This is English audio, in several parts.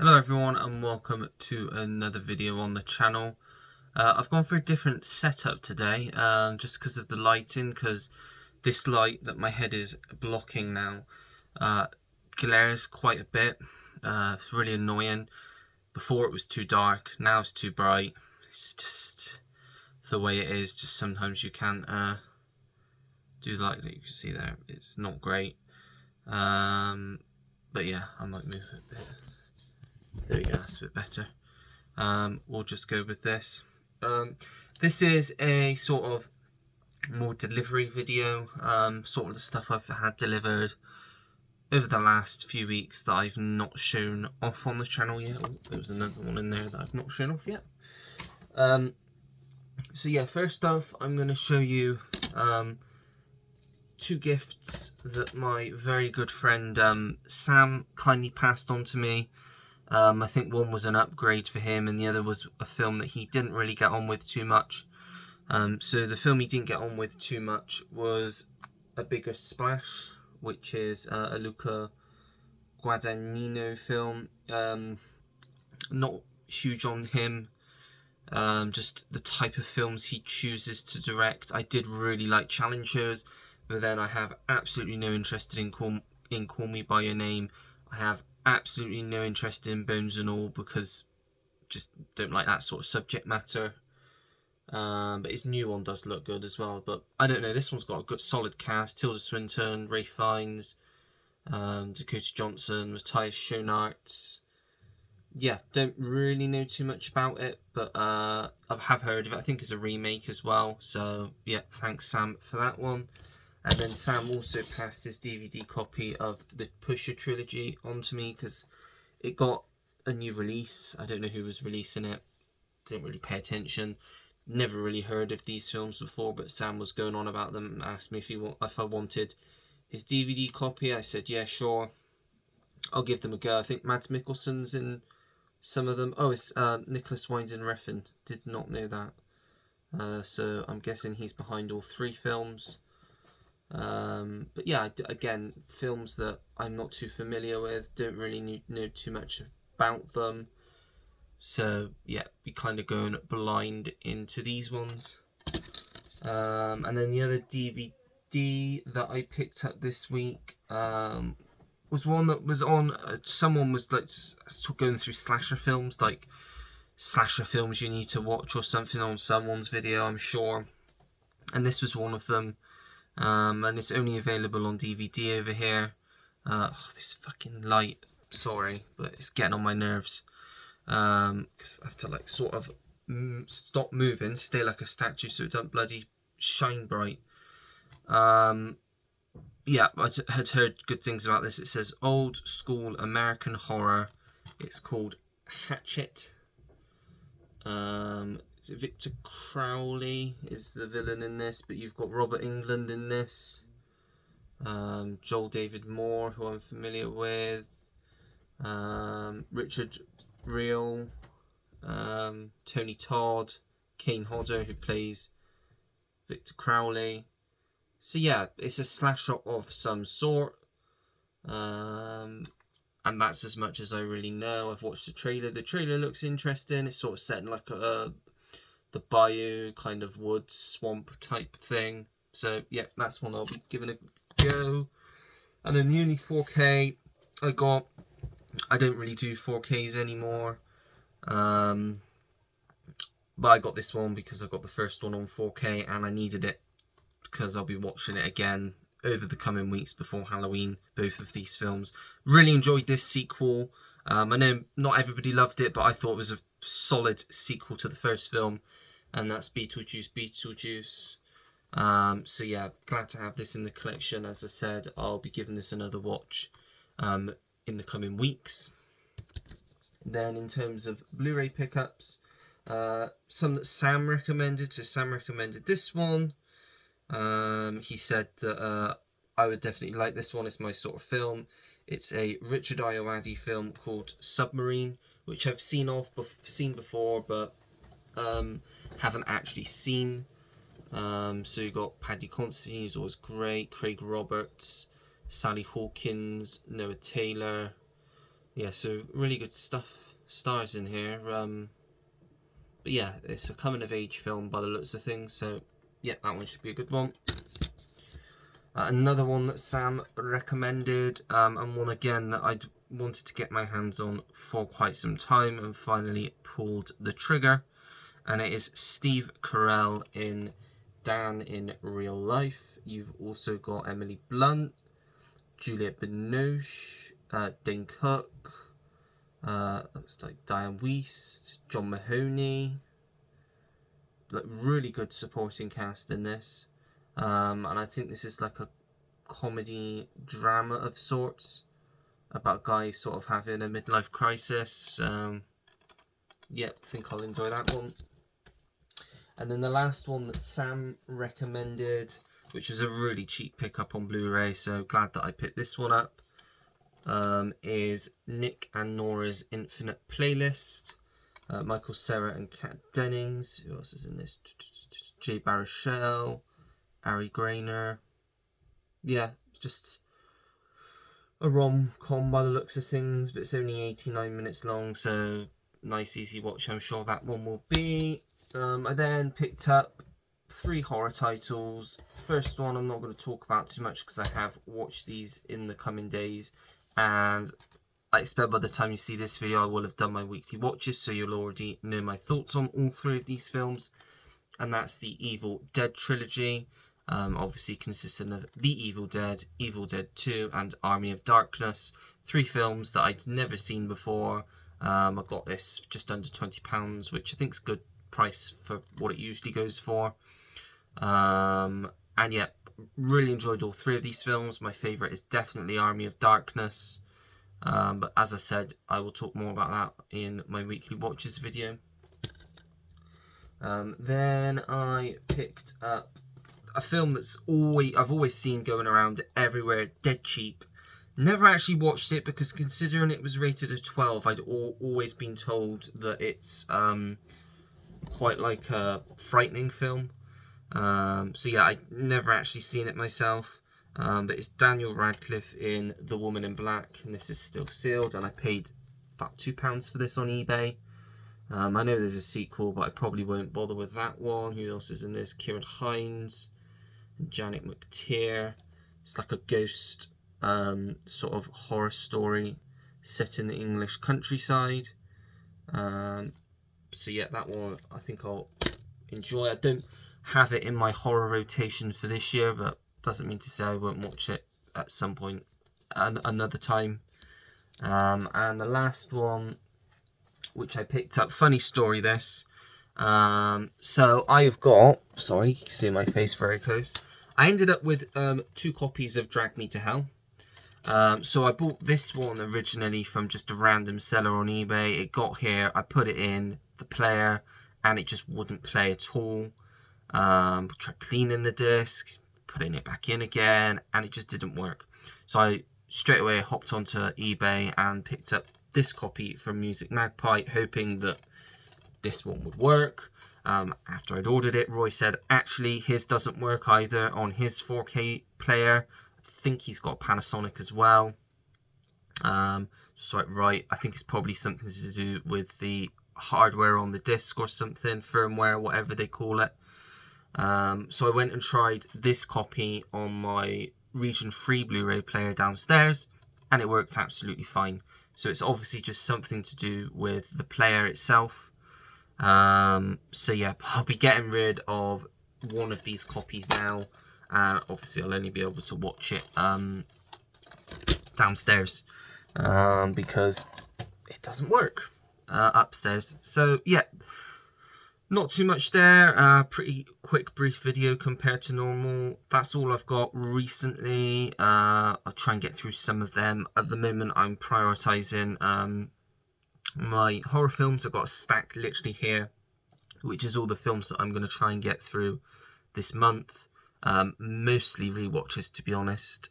Hello everyone and welcome to another video on the channel. I've gone for a different setup today just because of the lighting, because this light that my head is blocking now glares quite a bit. It's really annoying. Before it was too dark, now it's too bright. It's just the way it is. Just sometimes you can't do the light that you can see there. It's not great. But yeah, I might move it a bit. There we go, that's a bit better. We'll just go with this. This is a sort of more delivery video, sort of the stuff I've had delivered over the last few weeks that I've not shown off on the channel yet. Oh, there was another one in there that I've not shown off yet. So yeah, first off, I'm going to show you two gifts that my very good friend Sam kindly passed on to me. I think one was an upgrade for him and the other was a film that he didn't really get on with too much. So the film he didn't get on with too much was A Bigger Splash, which is a Luca Guadagnino film. Not huge on him, just the type of films he chooses to direct. I did really like challenge shows, but then I have absolutely no interest in Call Me By Your Name. I have absolutely no interest in Bones and All because just don't like that sort of subject matter. But his new one does look good as well. But I don't know, this one's got a good solid cast. Tilda Swinton, Ralph Fiennes, Dakota Johnson, Matthias Schoenaerts. Yeah, don't really know too much about it, but I have heard of it. I think it's a remake as well. So yeah, thanks Sam for that one. And then Sam also passed his DVD copy of the Pusher trilogy onto me because it got a new release. I don't know who was releasing it. Didn't really pay attention. Never really heard of these films before, but Sam was going on about them and asked me if I wanted his DVD copy. I said, yeah, sure. I'll give them a go. I think Mads Mikkelsen's in some of them. Oh, it's Nicholas Winding Refn. Did not know that. So I'm guessing he's behind all three films. But yeah, again, films that I'm not too familiar with, don't really know too much about them. So yeah, be kind of going blind into these ones. And then the other DVD that I picked up this week was one that was on, someone was like going through slasher films, like slasher films you need to watch or something on someone's video, I'm sure. And this was one of them. And it's only available on DVD over here. This fucking light, sorry, but it's getting on my nerves. Because I have to like sort of stop moving, stay like a statue so it don't bloody shine bright. Yeah, I had heard good things about this. It says old school American horror. It's called Hatchet. Victor Crowley is the villain in this, but you've got Robert Englund in this, Joel David Moore, who I'm familiar with, Richard Reel, Tony Todd, Kane Hodder, who plays Victor Crowley. So yeah, it's a slasher of some sort, and that's as much as I really know. I've watched the trailer. The trailer looks interesting. It's sort of set in like the bayou, kind of woods, swamp type thing. So yeah, that's one I'll be giving a go. And then the only 4K I got, I don't really do 4Ks anymore. But I got this one because I got the first one on 4K and I needed it because I'll be watching it again over the coming weeks before Halloween, both of these films. Really enjoyed this sequel. I know not everybody loved it, but I thought it was a solid sequel to the first film, and that's Beetlejuice. So yeah, glad to have this in the collection. As I said, I'll be giving this another watch in the coming weeks. Then in terms of Blu-ray pickups, some that Sam recommended. So Sam recommended this one. He said that I would definitely like this one. It's my sort of film. It's a Richard Ayoade film called Submarine, which I've seen before, but haven't actually seen. So you got Paddy Considine, who's always great, Craig Roberts, Sally Hawkins, Noah Taylor, Yeah, so really good stuff, stars in here. But yeah, it's a coming of age film by the looks of things, so yeah, that one should be a good one. Another one that Sam recommended, and one again that I'd wanted to get my hands on for quite some time and finally pulled the trigger, and it is Steve Carell in Dan in Real Life. You've also got Emily Blunt, Juliette Binoche, Dane Cook, looks like Diane Wiest, John Mahoney. Like, really good supporting cast in this. And I think this is like a comedy drama of sorts about guys sort of having a midlife crisis. Yep, I think I'll enjoy that one. And then the last one that Sam recommended, which was a really cheap pickup on Blu-ray, so glad that I picked this one up, is Nick and Nora's Infinite Playlist. Michael Cera and Kat Dennings. Who else is in this? Jay Baruchel, Ari Grainer. Yeah, just a rom-com by the looks of things, but it's only 89 minutes long, so nice easy watch I'm sure that one will be. I then picked up 3 horror titles. First one I'm not going to talk about too much because I have watched these in the coming days, and I expect by the time you see this video I will have done my weekly watches, so you'll already know my thoughts on all 3 of these films. And that's the Evil Dead trilogy, obviously consisting of The Evil Dead, Evil Dead 2 and Army of Darkness. 3 films that I'd never seen before. I got this for just under £20, which I think is a good price for what it usually goes for. And yeah, really enjoyed all 3 of these films. My favourite is definitely Army of Darkness. But as I said, I will talk more about that in my weekly watches video. Then I picked up a film that's I've always seen going around everywhere, dead cheap. Never actually watched it because considering it was rated a 12, I'd always been told that it's quite like a frightening film. So yeah, I'd never actually seen it myself. But it's Daniel Radcliffe in The Woman in Black, and this is still sealed, and I paid about £2 for this on eBay. I know there's a sequel, but I probably won't bother with that one. Who else is in this? Kieran Hines and Janet McTeer. It's like a ghost sort of horror story set in the English countryside. So yeah, that one I think I'll enjoy. I don't have it in my horror rotation for this year, but doesn't mean to say I won't watch it at some point another time. And the last one, which I picked up, funny story this. So I have got, sorry, you can see my face very close. I ended up with 2 copies of Drag Me to Hell. So I bought this one originally from just a random seller on eBay. It got here, I put it in the player, and it just wouldn't play at all. Tried cleaning the discs, putting it back in again, and it just didn't work. So I straight away hopped onto eBay and picked up this copy from Music Magpie, hoping that this one would work. After I'd ordered it, Roy said actually his doesn't work either on his 4K player. I think he's got Panasonic as well. So right, I think it's probably something to do with the hardware on the disc or something, firmware, whatever they call it. So I went and tried this copy on my Region 3 Blu-ray player downstairs, and it worked absolutely fine. So it's obviously just something to do with the player itself. So yeah, I'll be getting rid of one of these copies now, and obviously I'll only be able to watch it downstairs because it doesn't work upstairs. So yeah, not too much there. Pretty quick, brief video compared to normal. That's all I've got recently. I'll try and get through some of them. At the moment, I'm prioritising my horror films. I've got a stack literally here, which is all the films that I'm going to try and get through this month. Mostly rewatches, to be honest.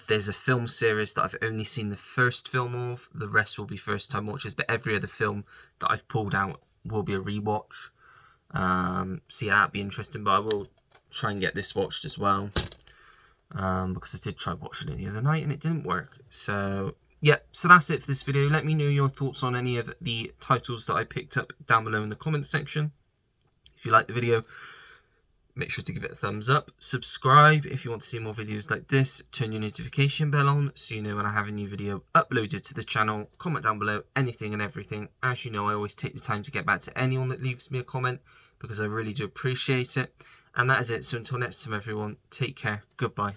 There's a film series that I've only seen the first film of. The rest will be first time watches, but every other film that I've pulled out will be a rewatch. So yeah, that'd be interesting, but I will try and get this watched as well, because I did try watching it the other night and it didn't work. So Yep, so that's it for this video. Let me know your thoughts on any of the titles that I picked up down below in the comments section. If you like the video, make sure to give it a thumbs up. Subscribe if you want to see more videos like this. Turn your notification bell on so you know when I have a new video uploaded to the channel. Comment down below anything and everything. As you know, I always take the time to get back to anyone that leaves me a comment because I really do appreciate it. And that is it. So until next time, everyone, take care. Goodbye.